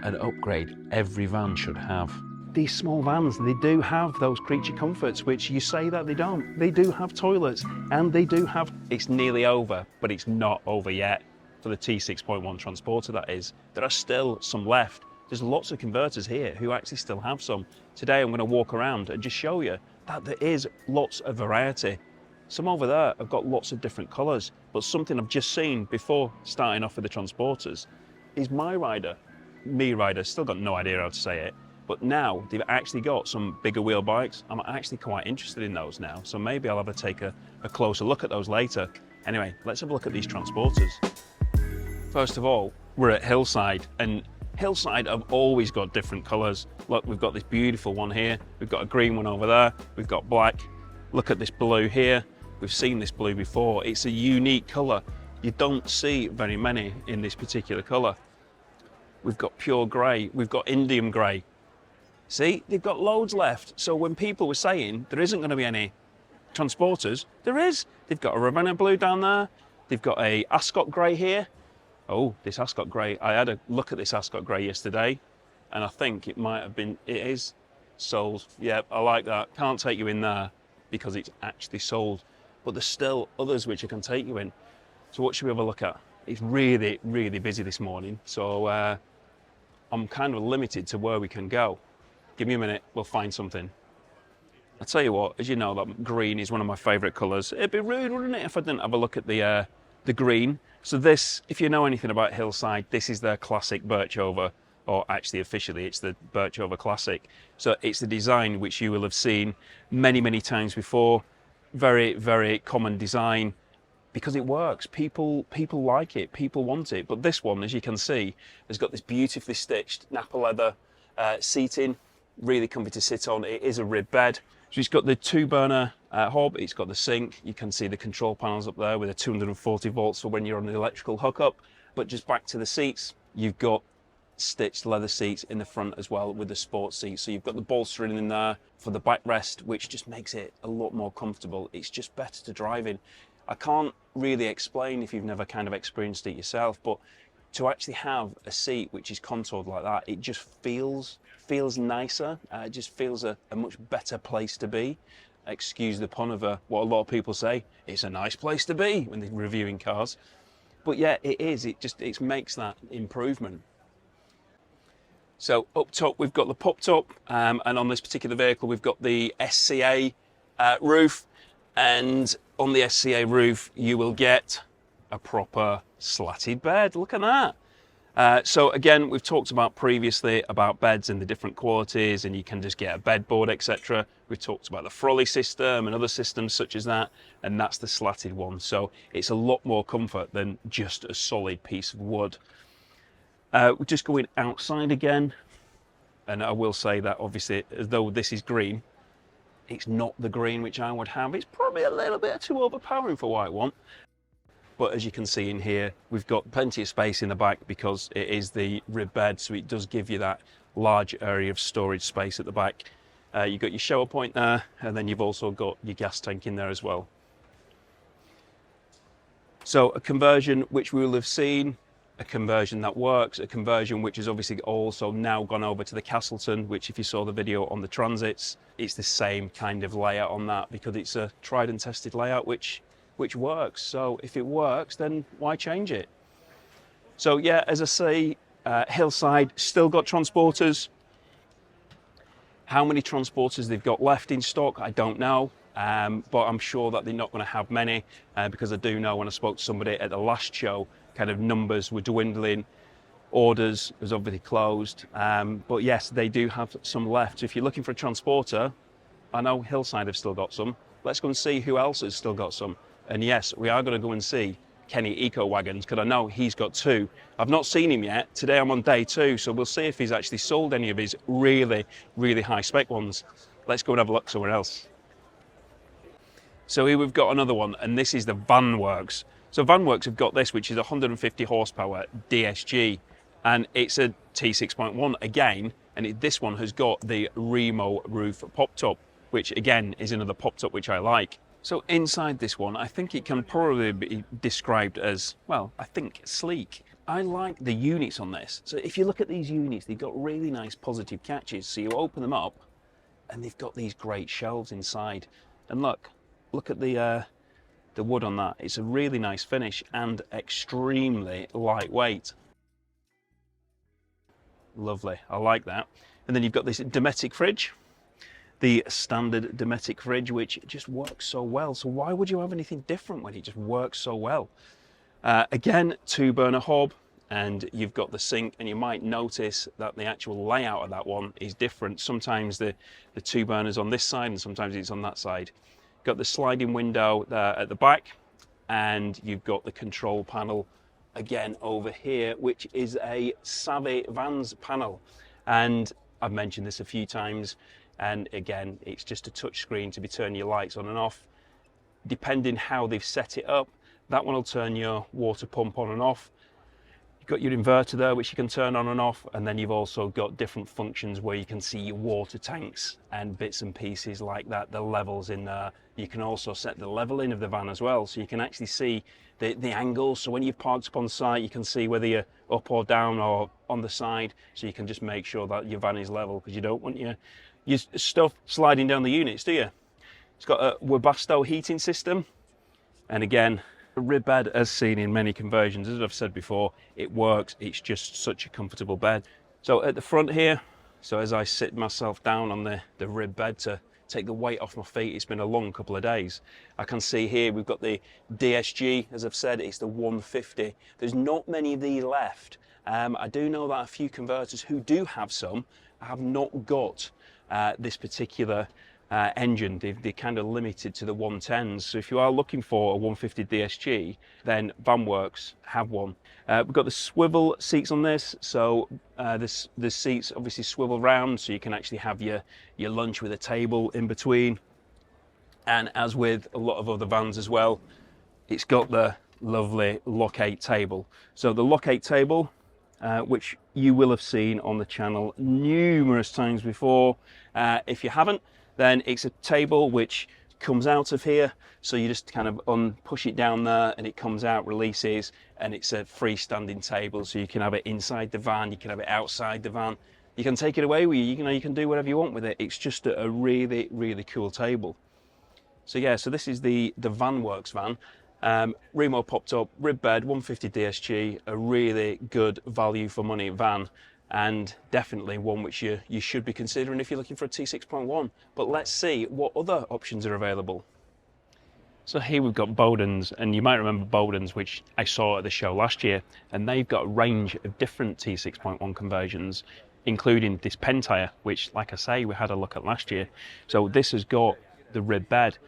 an upgrade every van should have. These small vans, they do have those creature comforts, which you say that they don't. They do have toilets, and they do have... It's nearly over, but it's not over yet. For the T6.1 Transporter, that is. There are still some left. There's lots of converters here who actually still have some. Today I'm going to walk around and just show you that there is lots of variety. Some over there have got lots of different colours, but something I've just seen before starting off with the Transporters is MiRider. MiRider, still got no idea how to say it. But now they've actually got some bigger wheel bikes. I'm actually quite interested in those now, so maybe I'll have to take a closer look at those later. Anyway, let's have a look at these Transporters. First of all, we're at Hillside, and Hillside have always got different colours. Look, we've got this beautiful one here, we've got a green one over there, we've got black. Look at this blue here, we've seen this blue before. It's a unique colour. You don't see very many in this particular colour. We've got pure grey, we've got indium grey. See, they've got loads left. So when people were saying there isn't going to be any Transporters, there is. They've got a Ravenna blue down there. They've got a Ascot grey here. Oh, this Ascot grey. I had a look at this Ascot grey yesterday, and I think it might have been, it is sold. Yeah, I like that. Can't take you in there because it's actually sold. But there's still others which I can take you in. So what should we have a look at? It's really, really busy this morning. So I'm kind of limited to where we can go. Give me a minute, we'll find something. I'll tell you what, as you know, that green is one of my favourite colours. It'd be rude, wouldn't it, if I didn't have a look at the green. So this, if you know anything about Hillside, this is their classic birch over, or actually officially it's the birch over classic. So it's the design which you will have seen many, many times before. Very, very common design because it works. People like it, people want it. But this one, as you can see, has got this beautifully stitched Napa leather seating. Really comfy to sit on. It is a rib bed. So it's got the 2-burner hob, it's got the sink. You can see the control panels up there with a 240 volts for when you're on the electrical hookup. But just back to the seats, you've got stitched leather seats in the front as well with the sports seats. So you've got the bolstering in there for the backrest, which just makes it a lot more comfortable. It's just better to drive in. I can't really explain if you've never kind of experienced it yourself, but to actually have a seat which is contoured like that, it just feels nicer. It just feels a much better place to be. Excuse the pun of what a lot of people say, it's a nice place to be when they're reviewing cars. But yeah, it is. It makes that improvement. So up top we've got the pop top, and on this particular vehicle we've got the SCA roof, and on the SCA roof you will get a proper slatted bed. Look at that. So again, we've talked about previously about beds and the different qualities, and you can just get a bed board, etc. We've talked about the Frolly system and other systems such as that, and that's the slatted one. So it's a lot more comfort than just a solid piece of wood. We're just going outside again, and I will say that obviously, as though this is green, it's not the green which I would have. It's probably a little bit too overpowering for what I want. But as you can see in here, we've got plenty of space in the back because it is the rib bed, so it does give you that large area of storage space at the back. You've got your shower point there, and then you've also got your gas tank in there as well. So a conversion which we will have seen, a conversion that works, a conversion which has obviously also now gone over to the Castleton, which if you saw the video on the Transits, it's the same kind of layout on that because it's a tried and tested layout which works. So if it works, then why change it? So yeah, as I say, Hillside still got Transporters. How many Transporters they've got left in stock, I don't know. But I'm sure that they're not going to have many because I do know when I spoke to somebody at the last show, kind of numbers were dwindling, orders was obviously closed. But yes, they do have some left. So if you're looking for a Transporter, I know Hillside have still got some. Let's go and see who else has still got some. And yes, we are going to go and see Kenny Ecowagons because I know he's got 2. I've not seen him yet. Today I'm on day 2, so we'll see if he's actually sold any of his really, really high spec ones. Let's go and have a look somewhere else. So here we've got another one, and this is the Vanworx. So Vanworx have got this, which is 150 horsepower DSG, and it's a T6.1 again, and this one has got the Reimo Roof pop top, which again is another pop top which I like. So inside this one, I think it can probably be described as, well, I think sleek. I like the units on this. So if you look at these units, they've got really nice positive catches. So you open them up and they've got these great shelves inside. And look at the wood on that. It's a really nice finish and extremely lightweight. Lovely, I like that. And then you've got this Dometic fridge, the standard Dometic fridge, which just works so well. So why would you have anything different when it just works so well? Again, 2-burner hob, and you've got the sink, and you might notice that the actual layout of that one is different. Sometimes the 2 burners on this side and sometimes it's on that side. Got the sliding window there at the back, and you've got the control panel again over here, which is a Savvy Vans panel. And I've mentioned this a few times, and again, it's just a touch screen to be turning your lights on and off. Depending how they've set it up, that one will turn your water pump on and off. You've got your inverter there, which you can turn on and off, and then you've also got different functions where you can see your water tanks and bits and pieces like that, the levels in there. You can also set the leveling of the van as well, so you can actually see the angles. So when you've parked up on site, you can see whether you're up or down or on the side, so you can just make sure that your van is level, because you don't want your stuff sliding down the units, do you? It's got a Webasto heating system, and again, a rib bed as seen in many conversions. As I've said before, it works. It's just such a comfortable bed. So at the front here, so as I sit myself down on the rib bed to take the weight off my feet, it's been a long couple of days. I can see here we've got the DSG, as I've said, it's the 150. There's not many of these left. I do know that a few converters who do have some have not got this particular engine. They're kind of limited to the 110s. So if you are looking for a 150 DSG, then Vanworx have one. We've got the swivel seats on this, so the seats obviously swivel round, so you can actually have your lunch with a table in between. And as with a lot of other vans as well, it's got the lovely locate table. So the locate table, which you will have seen on the channel numerous times before. If you haven't, then it's a table which comes out of here, so you just kind of push it down there and it comes out, releases, and it's a freestanding table, so you can have it inside the van, you can have it outside the van, you can take it away with you, you can do whatever you want with it. It's just a really, really cool table. So yeah, so this is the Vanworx van. Reimo popped up, rib bed, 150 DSG, a really good value for money van, and definitely one which you should be considering if you're looking for a T6.1. But let's see what other options are available. So here we've got Bodans, and you might remember Bodans, which I saw at the show last year, and they've got a range of different T6.1 conversions, including this Pentire, which, like I say, we had a look at last year. So this has got the rib bed,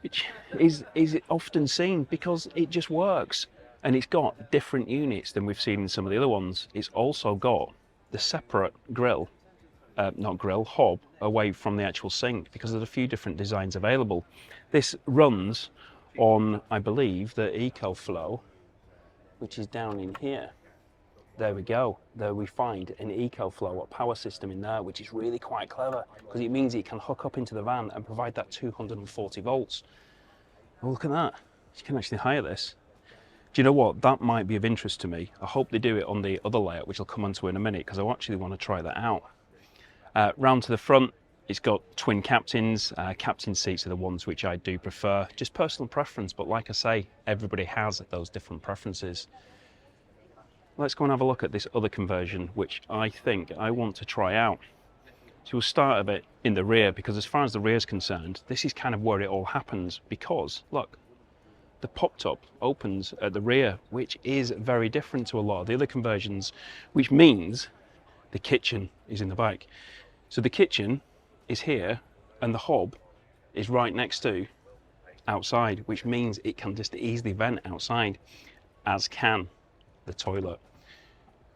which is often seen because it just works. And it's got different units than we've seen in some of the other ones. It's also got the separate grill, hob, away from the actual sink, because there's a few different designs available. This runs on, I believe, the EcoFlow, which is down in here. There we go. There we find an EcoFlow, a power system in there, which is really quite clever, because it means it can hook up into the van and provide that 240 volts. Oh, look at that. You can actually hire this. Do you know what? That might be of interest to me. I hope they do it on the other layout, which I'll come onto in a minute, because I actually want to try that out. Round to the front, it's got twin captains. Captain seats are the ones which I do prefer. Just personal preference, but like I say, everybody has those different preferences. Let's go and have a look at this other conversion, which I think I want to try out. So we'll start a bit in the rear, because as far as the rear is concerned, this is kind of where it all happens, because look, the pop top opens at the rear, which is very different to a lot of the other conversions, which means the kitchen is in the back. So the kitchen is here and the hob is right next to outside, which means it can just easily vent outside, as can the toilet.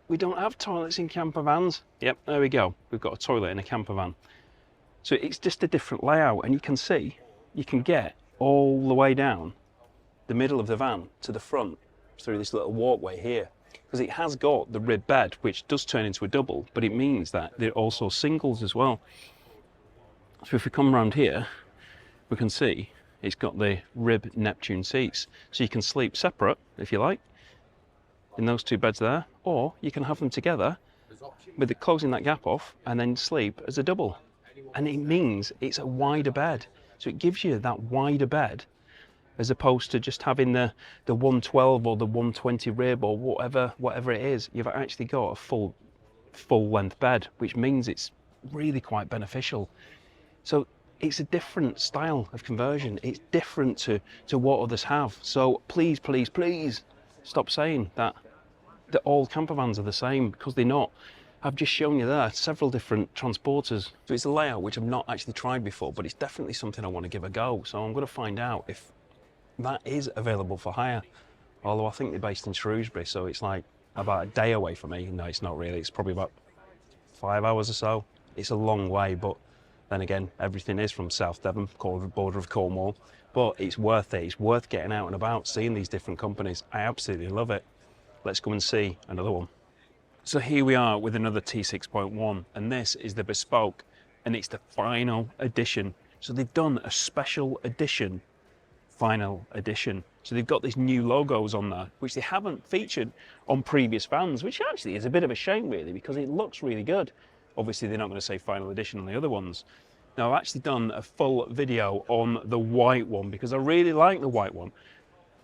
We don't have toilets in camper vans. Yep, there we go. We've got a toilet in a camper van. So it's just a different layout, and you can see, you can get all the way down the middle of the van to the front through this little walkway here, because it has got the rib bed, which does turn into a double, but it means that they're also singles as well. So if we come around here, we can see it's got the rib Neptune seats, so you can sleep separate if you like, in those two beds there, or you can have them together with it closing that gap off and then sleep as a double. And it means it's a wider bed. So it gives you that wider bed as opposed to just having the 112 or the 120 rib or whatever it is. You've actually got a full length bed, which means it's really quite beneficial. So it's a different style of conversion. It's different to what others have. So please, please, please stop saying that all campervans are the same, because they're not. I've just shown you there several different transporters. So it's a layout which I've not actually tried before, but it's definitely something I want to give a go. So I'm going to find out if that is available for hire. Although I think they're based in Shrewsbury, so it's like about a day away from me. No, it's not really. It's probably about 5 hours or so. It's a long way, but then again, everything is from South Devon, border of Cornwall. But it's worth it. It's worth getting out and about, seeing these different companies. I absolutely love it. Let's go and see another one. So here we are with another T6.1, and this is the Bespoke, and it's the final edition. So they've done a special edition, final edition. So they've got these new logos on there, which they haven't featured on previous vans, which actually is a bit of a shame really, because it looks really good. Obviously they're not going to say final edition on the other ones. Now I've actually done a full video on the white one because I really like the white one.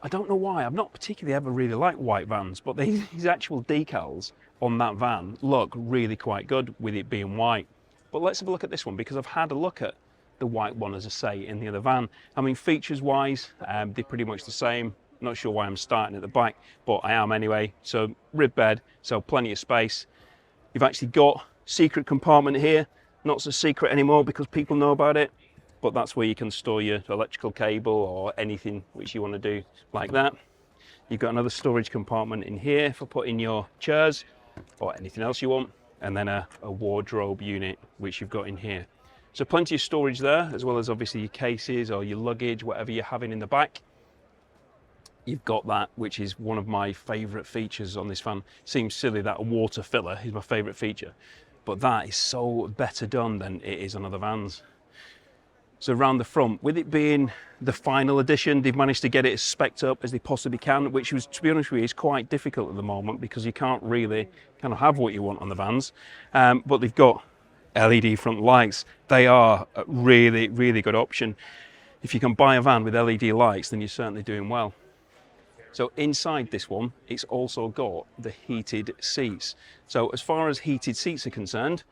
I don't know why, I've not particularly ever really liked white vans, but these actual decals on that van look really quite good with it being white. But let's have a look at this one, because I've had a look at the white one, as I say, in the other van. I mean, features wise, they're pretty much the same. Not sure why I'm starting at the back, but I am anyway. So rib bed, so plenty of space. You've actually got secret compartment here, not so secret anymore because people know about it, but that's where you can store your electrical cable or anything which you want to do like that. You've got another storage compartment in here for putting your chairs or anything else you want, and then a wardrobe unit which you've got in here. So plenty of storage there, as well as obviously your cases or your luggage, whatever you're having in the back. You've got that, which is one of my favourite features on this van. Seems silly that a water filler is my favourite feature, but that is so better done than it is on other vans. So around the front, with it being the final edition, they've managed to get it as spec'd up as they possibly can, which was, to be honest with you, is quite difficult at the moment because you can't really kind of have what you want on the vans. But they've got LED front lights. They are a really, really good option. If you can buy a van with LED lights, then you're certainly doing well. So inside this one, it's also got the heated seats. So as far as heated seats are concerned,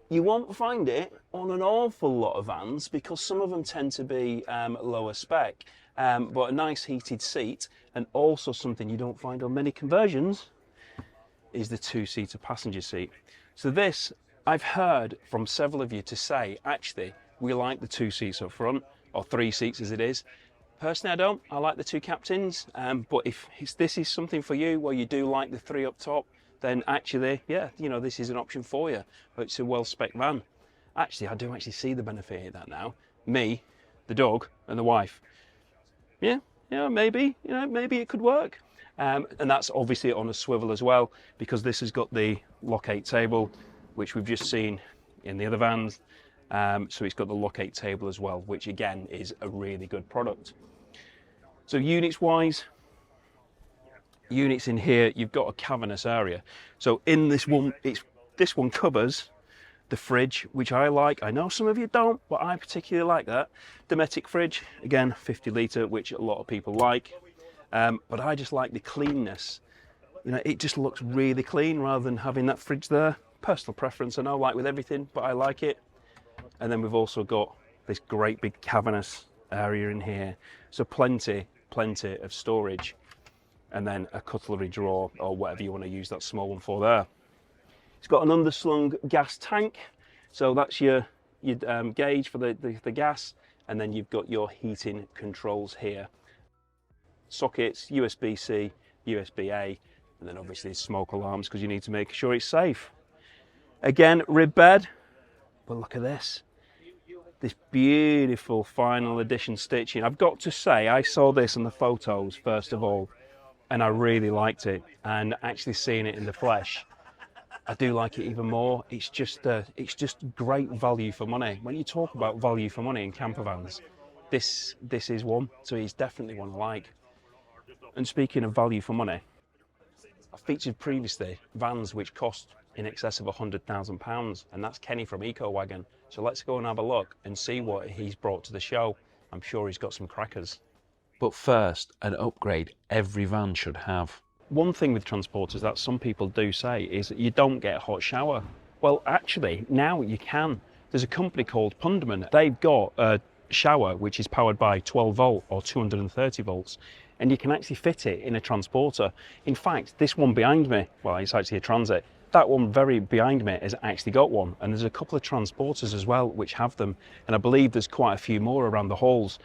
you won't find it on an awful lot of vans because some of them tend to be lower spec. But a nice heated seat, and also something you don't find on many conversions, is the two-seater passenger seat. So this, I've heard from several of you to say, actually, we like the two seats up front, or three seats as it is. Personally, I don't. I like the two captains. But if this is something for you where you do like the three up top, then actually, yeah, you know, this is an option for you. It's a well-spec van. Actually, I do actually see the benefit of that now. Me, the dog, and the wife. Yeah, maybe, maybe it could work. And that's obviously on a swivel as well, because this has got the locate table, which we've just seen in the other vans. So it's got the locate table as well, which again is a really good product. So units-wise, units in here, you've got a cavernous area. So in this one, this one covers the fridge, which I like. I know some of you don't, but I particularly like that. Dometic fridge, again, 50 litre, which a lot of people like. But I just like the cleanness. You know, it just looks really clean rather than having that fridge there. Personal preference, I know, like with everything, but I like it. And then we've also got this great big cavernous area in here. So plenty of storage. And then a cutlery drawer or whatever you want to use that small one for there. It's got an underslung gas tank. So that's your gauge for the gas. And then you've got your heating controls here. Sockets, USB-C, USB-A, and then obviously smoke alarms because you need to make sure it's safe. Again, rib bed, but look at this. This beautiful final edition stitching. I've got to say, I saw this in the photos first of all, and I really liked it. And actually seeing it in the flesh, I do like it even more. It's just great value for money. When you talk about value for money in camper vans, this is one. So it's definitely one I like. And speaking of value for money, I featured previously vans which cost in excess of £100,000, and that's Kenny from Ecowagon. So let's go and have a look and see what he's brought to the show. I'm sure he's got some crackers. But first, an upgrade every van should have. One thing with transporters that some people do say is that you don't get a hot shower. Well, actually, now you can. There's a company called Punderman. They've got a shower which is powered by 12 volt or 230 volts, and you can actually fit it in a transporter. In fact, this one behind me, well, it's actually a Transit. That one very behind me has actually got one, and there's a couple of transporters as well which have them, and I believe there's quite a few more around the halls.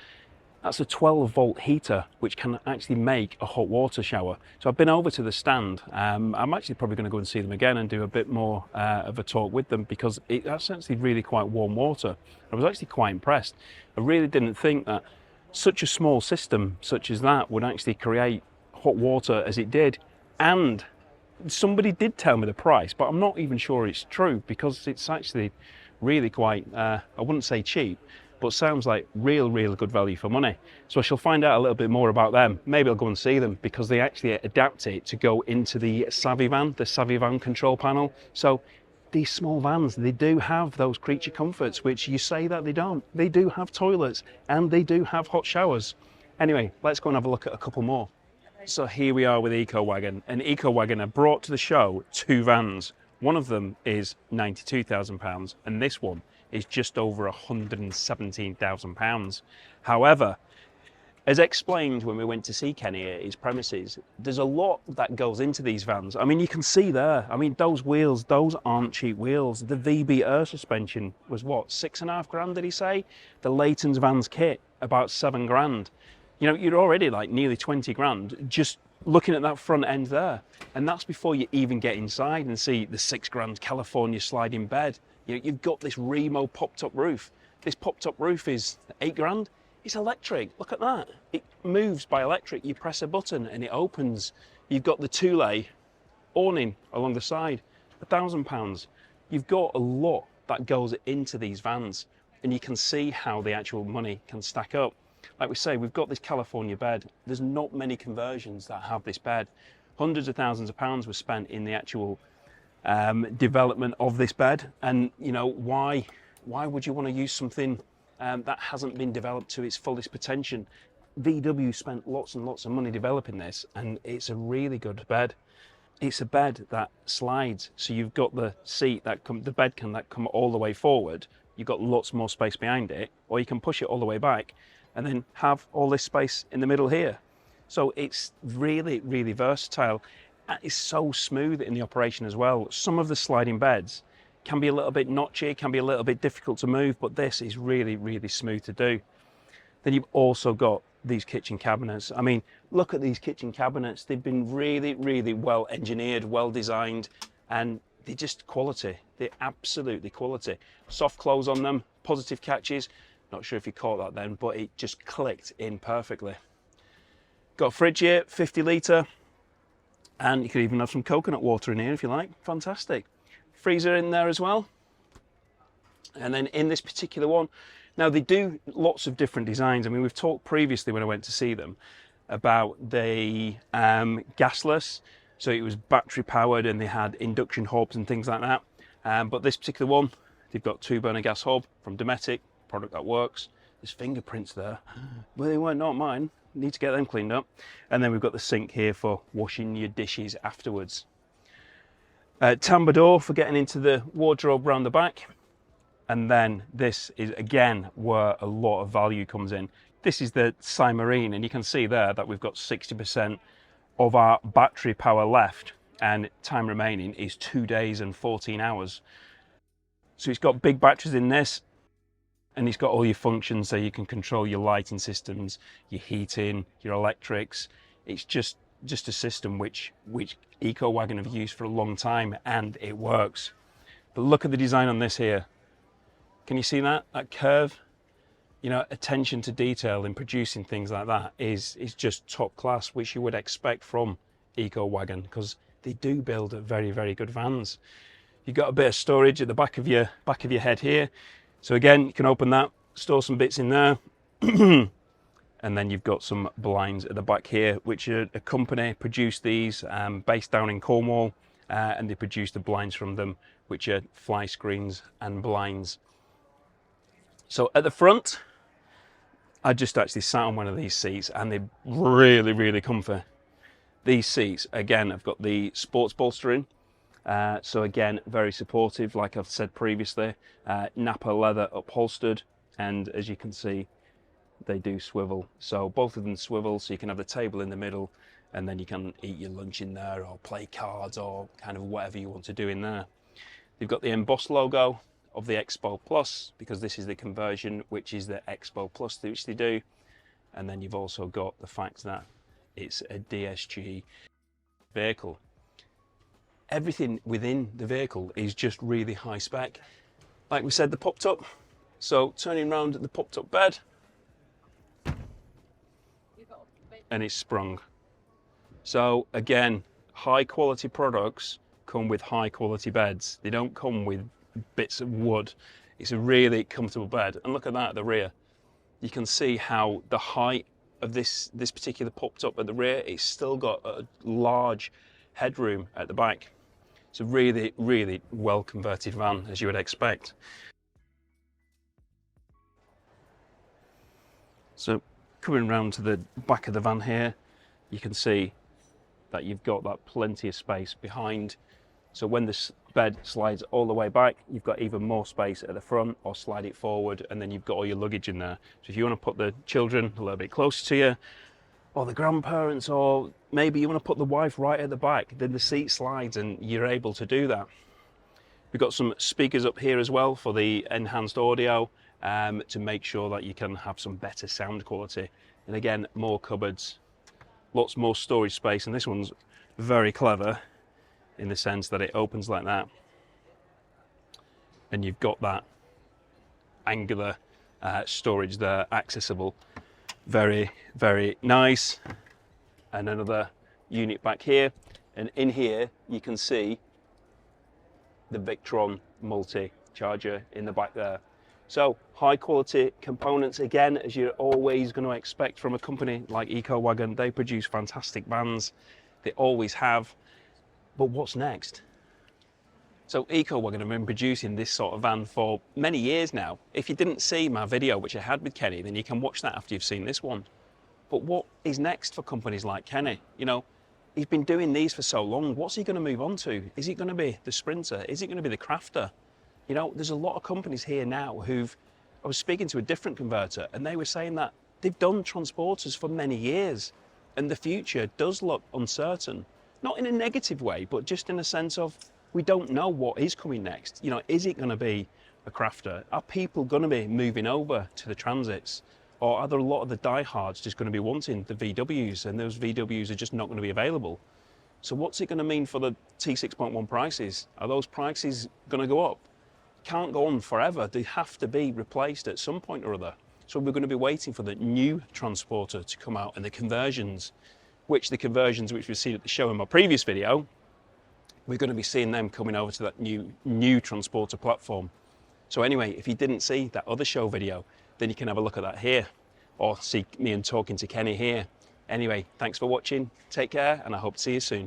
That's a 12 volt heater which can actually make a hot water shower. So I've been over to the stand. I'm actually probably going to go and see them again and do a bit more of a talk with them, because that's actually really quite warm water. I was actually quite impressed. I really didn't think that such a small system such as that would actually create hot water as it did. And somebody did tell me the price, but I'm not even sure it's true, because it's actually really quite, I wouldn't say cheap, but sounds like real good value for money. So I shall find out a little bit more about them. Maybe I'll go and see them, because they actually adapt it to go into the Savvy Van, the Savvy Van control panel. So these small vans, they do have those creature comforts, which you say that they don't. They do have toilets, and they do have hot showers. Anyway, let's go and have a look at a couple more. So here we are with Ecowagon, and Ecowagon have brought to the show two vans. One of them is £92,000, and this one is just over £117,000. However, as explained when we went to see Kenny at his premises, there's a lot that goes into these vans. I mean, you can see there, I mean, those wheels, those aren't cheap wheels. The VB air suspension was what, 6.5 grand, did he say? The Leighton's Vans kit, about 7 grand. You know, you're already like nearly 20 grand just looking at that front end there. And that's before you even get inside and see the 6 grand California sliding bed. You know, you've got this Reimo pop-top roof. This pop-top roof is 8 grand. It's electric. Look at that. It moves by electric. You press a button and it opens. You've got the two-lay awning along the side, £1,000. You've got a lot that goes into these vans, and you can see how the actual money can stack up. Like we say, we've got this California bed. There's not many conversions that have this bed. Hundreds of thousands of pounds were spent in the actual development of this bed. And you know, why would you want to use something that hasn't been developed to its fullest potential? VW spent lots and lots of money developing this, and it's a really good bed. It's a bed that slides, so you've got the seat that the bed can come all the way forward. You've got lots more space behind it, or you can push it all the way back and then have all this space in the middle here. So it's really versatile. It's so smooth in the operation as well. Some of the sliding beds can be a little bit notchy, can be a little bit difficult to move, but this is really smooth to do. Then you've also got these kitchen cabinets. I mean, look at these kitchen cabinets. They've been really well engineered, well designed, and they're just quality. They're absolutely quality. Soft close on them, positive catches. Not sure if you caught that then, but it just clicked in perfectly. Got a fridge here, 50 litre, and you could even have some coconut water in here if you like. Fantastic. Freezer in there as well. And then in this particular one, now they do lots of different designs. I mean, we've talked previously when I went to see them about the gasless, so it was battery powered and they had induction hobs and things like that. But this particular one, they've got 2-burner gas hob from Dometic, product that works. There's fingerprints there, but they weren't, not mine. Need to get them cleaned up. And then we've got the sink here for washing your dishes afterwards. Tambour door for getting into the wardrobe round the back. And then this is again where a lot of value comes in. This is the Marine, and you can see there that we've got 60% of our battery power left, and time remaining is 2 days and 14 hours. So it's got big batteries in this, and it's got all your functions, so you can control your lighting systems, your heating, your electrics. It's just a system which Ecowagon have used for a long time, and it works. But look at the design on this here. Can you see that curve? You know, attention to detail in producing things like that is just top class, which you would expect from Ecowagon, because they do build very good vans. You've got a bit of storage at the back of your head here. So again, you can open that, store some bits in there. And And then you've got some blinds at the back here, which a company produced these, based down in Cornwall, and they produced the blinds from them, which are fly screens and blinds. So at the front, I just actually sat on one of these seats, and they're really, really comfy. These seats, again, have got the sports bolstering. So again, very supportive, like I've said previously. Napa leather upholstered, and as you can see, they do swivel. So both of them swivel, so you can have the table in the middle, and then you can eat your lunch in there, or play cards, or kind of whatever you want to do in there. You've got the embossed logo of the Expo Plus, because this is the conversion, which is the Expo Plus, which they do. And then you've also got the fact that it's a DSG vehicle. Everything within the vehicle is just really high spec. Like we said, the popped up. So turning around the popped up bed, and it's sprung. So again, high quality products come with high quality beds. They don't come with bits of wood. It's a really comfortable bed. And look at that at the rear. You can see how the height of this particular popped up at the rear, it's still got a large headroom at the back. It's a really, really well converted van, as you would expect. So coming round to the back of the van here, you can see that you've got that plenty of space behind. So when this bed slides all the way back, you've got even more space at the front, or slide it forward, and then you've got all your luggage in there. So if you want to put the children a little bit closer to you, or the grandparents, or maybe you want to put the wife right at the back, then the seat slides and you're able to do that. We've got some speakers up here as well for the enhanced audio, to make sure that you can have some better sound quality. And again, more cupboards, lots more storage space, and this one's very clever in the sense that it opens like that, and you've got that angular storage there accessible. Very, very nice. And another unit back here, and in here you can see the Victron multi-charger in the back there. So high quality components, again, as you're always going to expect from a company like Ecowagon. They produce fantastic vans, they always have. But what's next? So Ecowagon have been producing this sort of van for many years now. If you didn't see my video, which I had with Kenny, then you can watch that after you've seen this one. But what is next for companies like Kenny? You know, he's been doing these for so long. What's he going to move on to? Is it going to be the Sprinter? Is it going to be the Crafter? You know, there's a lot of companies here now I was speaking to a different converter, and they were saying that they've done transporters for many years, and the future does look uncertain. Not in a negative way, but just in a sense of, we don't know what is coming next. You know, is it going to be a Crafter? Are people going to be moving over to the Transits? Or are there a lot of the diehards just going to be wanting the VWs, and those VWs are just not going to be available? So what's it going to mean for the T6.1 prices? Are those prices going to go up? Can't go on forever. They have to be replaced at some point or other. So we're going to be waiting for the new Transporter to come out, and the conversions, which we've seen at the show in my previous video, we're going to be seeing them coming over to that new Transporter platform. So anyway, if you didn't see that other show video, then you can have a look at that here, or see me and talking to Kenny here. Anyway, thanks for watching, take care, and I hope to see you soon.